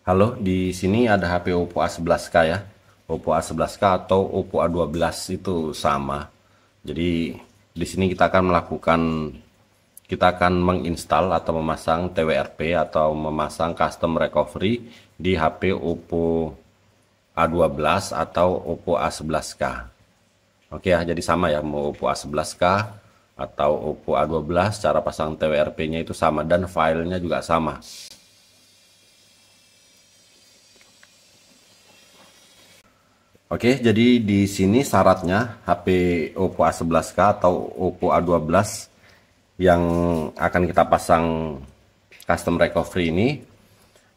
Halo, di sini ada HP Oppo A11K ya. Oppo A11K atau Oppo A12 itu sama. Jadi di sini kita akan menginstal atau memasang TWRP atau memasang custom recovery di HP Oppo A12 atau Oppo A11K. Oke ya, jadi sama ya, mau Oppo A11K atau Oppo A12, cara pasang TWRP-nya itu sama dan filenya juga sama. Oke, jadi di sini syaratnya HP Oppo A11K atau Oppo A12 yang akan kita pasang custom recovery ini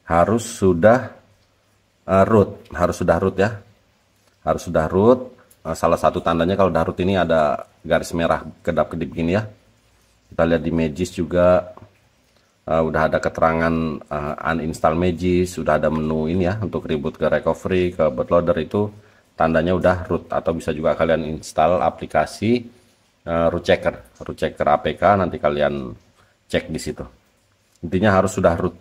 harus sudah root ya. Harus sudah root. Salah satu tandanya kalau udah root ini ada garis merah kedap-kedip gini ya. Kita lihat di Magis juga udah ada keterangan uninstall Magis, sudah ada menu ini ya untuk reboot ke recovery, ke bootloader itu tandanya udah root. Atau bisa juga kalian install aplikasi root checker APK, nanti kalian cek di situ. Intinya harus sudah root.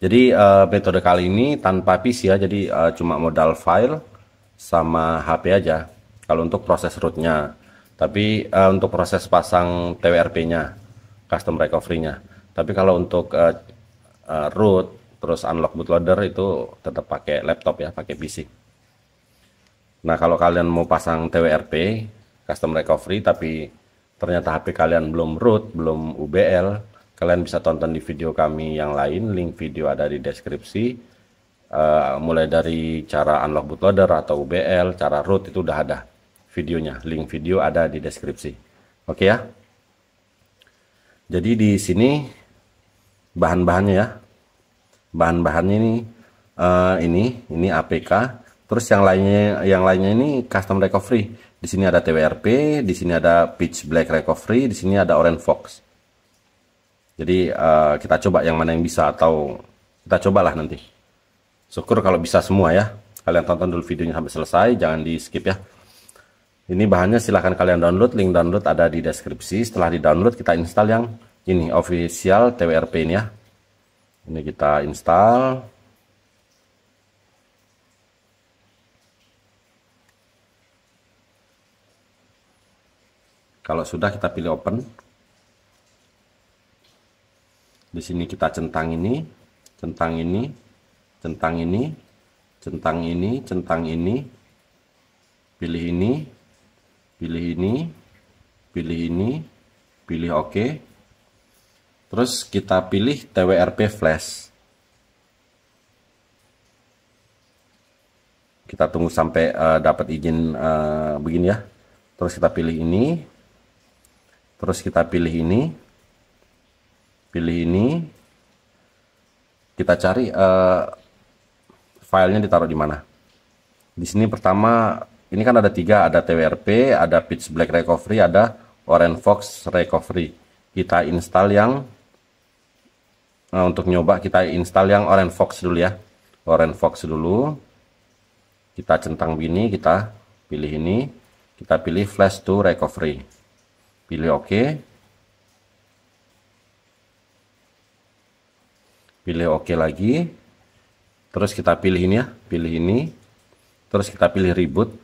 Jadi metode kali ini tanpa PC ya, jadi cuma modal file sama HP aja kalau untuk proses rootnya. Tapi untuk proses pasang TWRP-nya, custom recovery-nya. Tapi kalau untuk root terus unlock bootloader itu tetap pakai laptop ya, pakai PC. Nah, kalau kalian mau pasang TWRP, custom recovery, tapi ternyata HP kalian belum root, belum UBL, kalian bisa tonton di video kami yang lain, link video ada di deskripsi. Mulai dari cara unlock bootloader atau UBL, cara root itu udah ada videonya, link video ada di deskripsi. Oke ya. Jadi di sini bahan-bahannya ya. Bahan-bahannya ini APK. Terus yang lainnya ini custom recovery. Di sini ada TWRP, di sini ada pitch black recovery, di sini ada orange fox. Jadi kita coba yang mana yang bisa, atau kita cobalah nanti. Syukur kalau bisa semua ya. Kalian tonton dulu videonya sampai selesai, jangan di skip ya. Ini bahannya silahkan kalian download, link download ada di deskripsi. Setelah di download kita install yang ini official TWRP ini ya. Ini kita install. Kalau sudah kita pilih open. Di sini kita centang ini, centang ini, centang ini, centang ini, centang ini, pilih ini, pilih ini, pilih ini, pilih OK. Terus kita pilih TWRP flash. Kita tunggu sampai dapat izin begini ya. Terus kita pilih ini. Terus kita pilih ini. Pilih ini. Kita cari filenya ditaruh di mana. Di sini pertama, ini kan ada 3, ada TWRP, ada pitch black recovery, ada orange fox recovery. Kita install yang untuk nyoba kita install yang orange fox dulu ya. Orange fox dulu. Kita centang begini, kita pilih ini, kita pilih flash to recovery. Pilih OK. Pilih OK lagi. Terus kita pilih ini ya, pilih ini. Terus kita pilih reboot.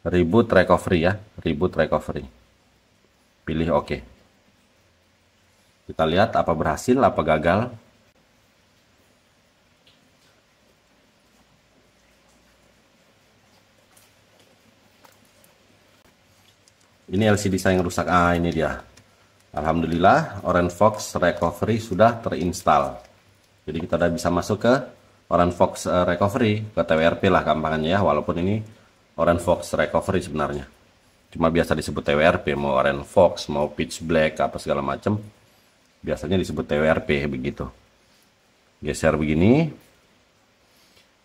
Reboot recovery ya, reboot recovery. Pilih OK. Kita lihat apa berhasil, apa gagal. Ini LCD saya yang rusak. Ini dia. Alhamdulillah, Orange Fox Recovery sudah terinstall. Jadi kita udah bisa masuk ke Orange Fox Recovery, ke TWRP lah gampangannya ya. Walaupun ini Orange Fox Recovery sebenarnya. Cuma biasa disebut TWRP, mau Orange Fox, mau Pitch Black, apa segala macam. Biasanya disebut TWRP begitu. Geser begini.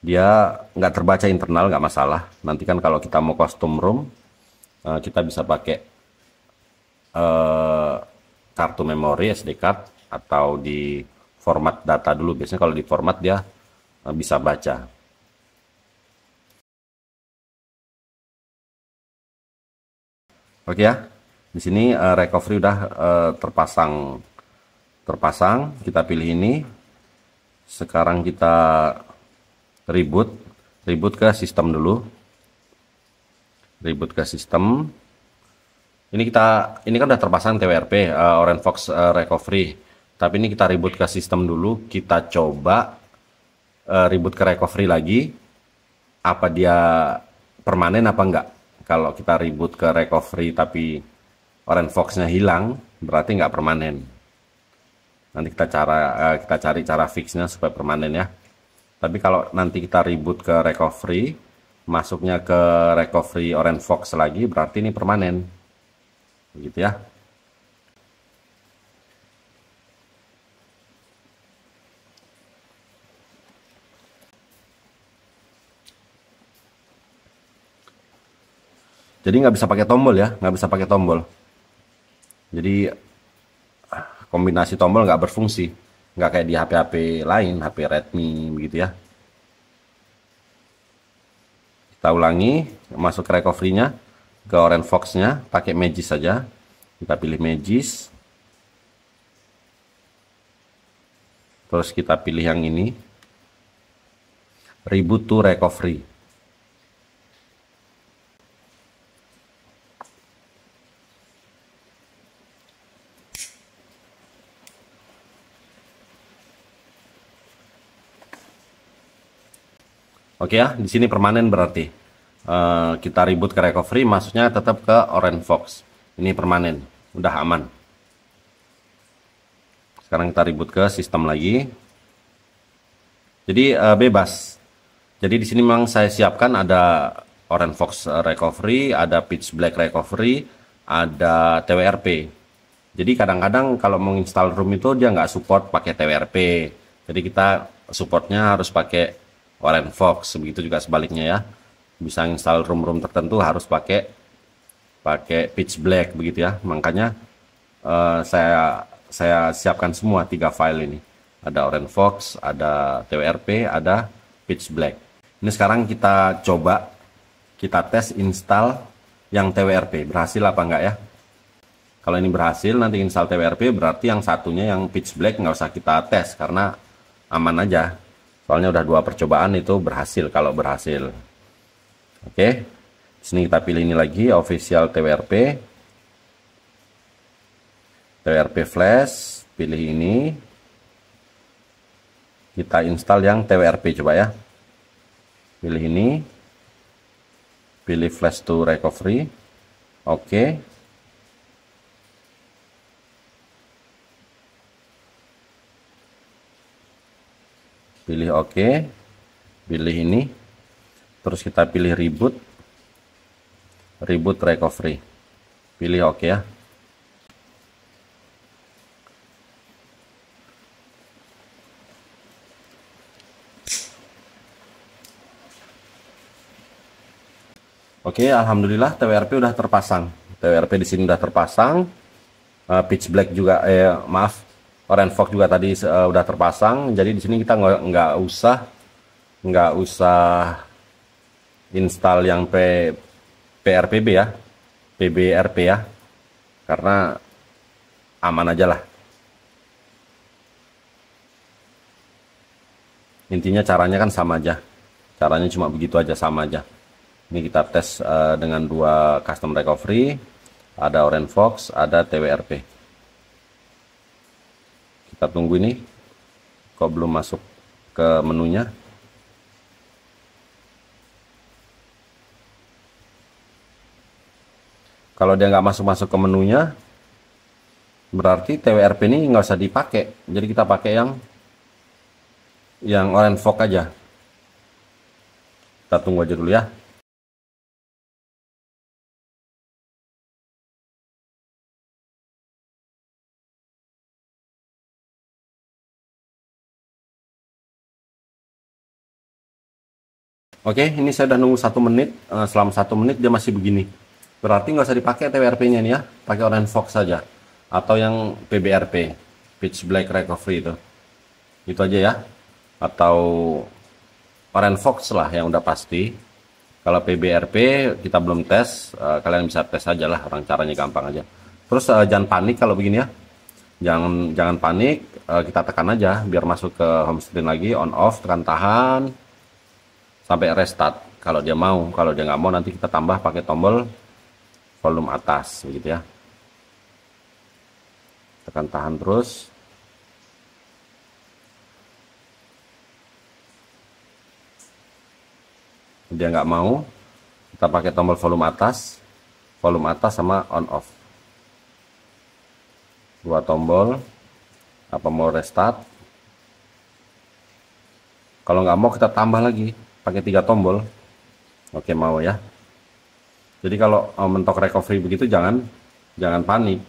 Dia nggak terbaca internal, nggak masalah. Nanti kan kalau kita mau custom ROM, kita bisa pakai kartu memori SD card atau di format data dulu. Biasanya kalau di format dia bisa baca. Oke ya, di sini recovery udah terpasang. Kita pilih ini, Sekarang kita reboot ke sistem dulu. Reboot ke sistem. Ini kan udah terpasang TWRP Orange Fox Recovery. Tapi ini kita reboot ke sistem dulu. Kita coba reboot ke recovery lagi. Apa dia permanen apa enggak? Kalau kita reboot ke recovery tapi Orange Fox-nya hilang, berarti nggak permanen. Nanti kita cari cara fixnya supaya permanen ya. Tapi kalau nanti kita reboot ke recovery, masuknya ke recovery Orange Fox lagi, berarti ini permanen. Begitu ya. Jadi nggak bisa pakai tombol ya, nggak bisa pakai tombol. Jadi kombinasi tombol nggak berfungsi, nggak kayak di HP-HP lain, HP Redmi begitu ya. Kita ulangi, masuk ke recovery-nya, ke Orange Fox-nya, pakai Magis saja. Kita pilih Magis. Terus kita pilih yang ini, Reboot to Recovery. Oke ya, di sini permanen berarti. Kita reboot ke recovery, maksudnya tetap ke Orange Fox. Ini permanen, udah aman. Sekarang kita reboot ke sistem lagi. Jadi bebas. Jadi di sini memang saya siapkan ada Orange Fox Recovery, ada Pitch Black Recovery, ada TWRP. Jadi kadang-kadang kalau mau install ROM itu dia nggak support pakai TWRP. Jadi kita supportnya harus pakai Orange Fox, begitu juga sebaliknya ya. Bisa install ROM-ROM tertentu harus pakai Pitch Black begitu ya. Makanya saya siapkan semua 3 file ini. Ada Orange Fox, ada TWRP, ada Pitch Black. Ini sekarang kita coba, kita tes install yang TWRP, berhasil apa enggak ya. Kalau ini berhasil, nanti install TWRP berarti yang satunya yang Pitch Black nggak usah kita tes karena aman aja. Soalnya udah 2 percobaan itu berhasil kalau berhasil. Oke. Di sini kita pilih ini lagi official TWRP. TWRP flash, pilih ini. Kita install yang TWRP coba ya. Pilih ini. Pilih flash to recovery. Oke. Pilih OK, pilih ini, terus kita pilih reboot recovery, pilih OK ya. Oke, alhamdulillah TWRP udah terpasang. TWRP di sini udah terpasang. Pitch Black juga, maaf. Orange Fox juga tadi udah terpasang, jadi di sini kita nggak usah install yang PRPB ya, PBRP ya, karena aman aja lah. Intinya caranya kan sama aja, caranya cuma begitu aja, sama aja. Ini kita tes dengan 2 custom recovery, ada Orange Fox, ada TWRP. Kita tunggu ini, kok belum masuk ke menunya. Kalau dia nggak masuk ke menunya, berarti TWRP ini nggak usah dipakai. Jadi kita pakai yang Orange Fox aja. Kita tunggu aja dulu ya. Oke, ini saya udah nunggu 1 menit. Selama 1 menit dia masih begini. Berarti nggak usah dipakai TWRP-nya nih ya, pakai Orange Fox saja. Atau yang PBRP, Pitch Black Recovery itu. Itu aja ya. Atau Orange Fox lah yang udah pasti. Kalau PBRP kita belum tes, kalian bisa tes aja lah, orang caranya gampang aja. Terus jangan panik kalau begini ya. Jangan jangan panik, kita tekan aja biar masuk ke home screen lagi, on off, tekan tahan sampai restart. Kalau dia mau, kalau dia nggak mau nanti kita tambah pakai tombol volume atas, begitu ya. Tekan tahan terus. Dia nggak mau, kita pakai tombol volume atas sama on off. Dua tombol. Apa mau restart? Kalau nggak mau kita tambah lagi pakai 3 tombol. Oke, mau ya. Jadi kalau mentok recovery begitu jangan panik.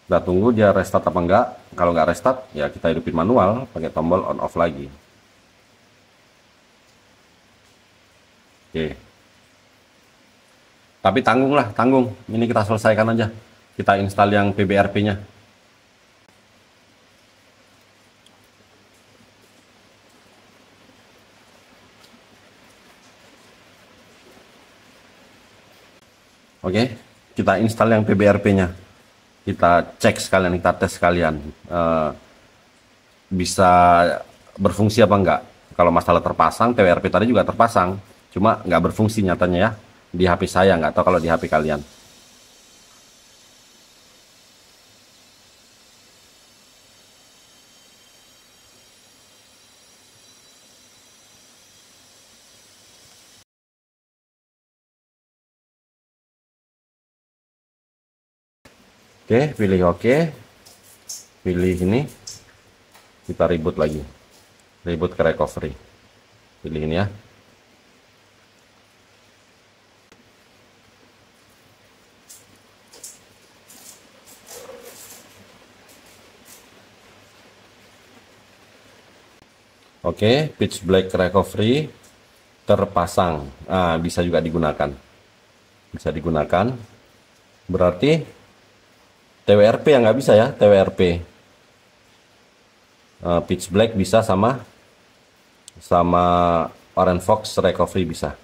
Kita tunggu dia restart apa enggak. Kalau nggak restart ya kita hidupin manual pakai tombol on off lagi. Oke. Tapi tanggung lah, tanggung. Ini kita selesaikan aja. Kita install yang PBRP-nya. Oke, kita install yang PBRP-nya. Kita cek sekalian, kita tes sekalian. Bisa berfungsi apa enggak. Kalau masalah terpasang, TWRP tadi juga terpasang. Cuma nggak berfungsi nyatanya ya. Di HP saya, nggak tahu kalau di HP kalian. Oke, pilih oke. Pilih ini. Kita reboot lagi. Reboot ke recovery. Pilih ini ya. Oke, pitch black recovery terpasang. Nah, bisa juga digunakan. Bisa digunakan. Berarti TWRP yang nggak bisa ya, TWRP. Pitch black bisa sama Orange Fox recovery bisa.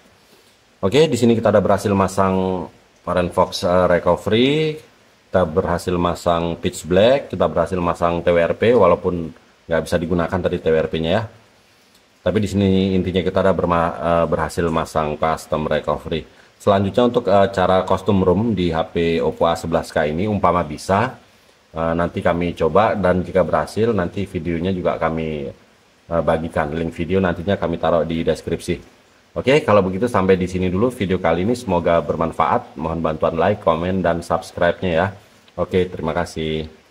Oke, di sini kita udah berhasil masang Orange Fox recovery, kita berhasil masang pitch black, kita berhasil masang TWRP walaupun nggak bisa digunakan tadi TWRP-nya ya. Tapi di sini intinya kita udah berhasil masang custom recovery. Selanjutnya untuk cara custom room di HP Oppo A11K ini umpama bisa, nanti kami coba dan jika berhasil nanti videonya juga kami bagikan. Link video nantinya kami taruh di deskripsi. Oke, kalau begitu sampai di sini dulu video kali ini, semoga bermanfaat. Mohon bantuan like, komen, dan subscribe-nya ya. Oke, terima kasih.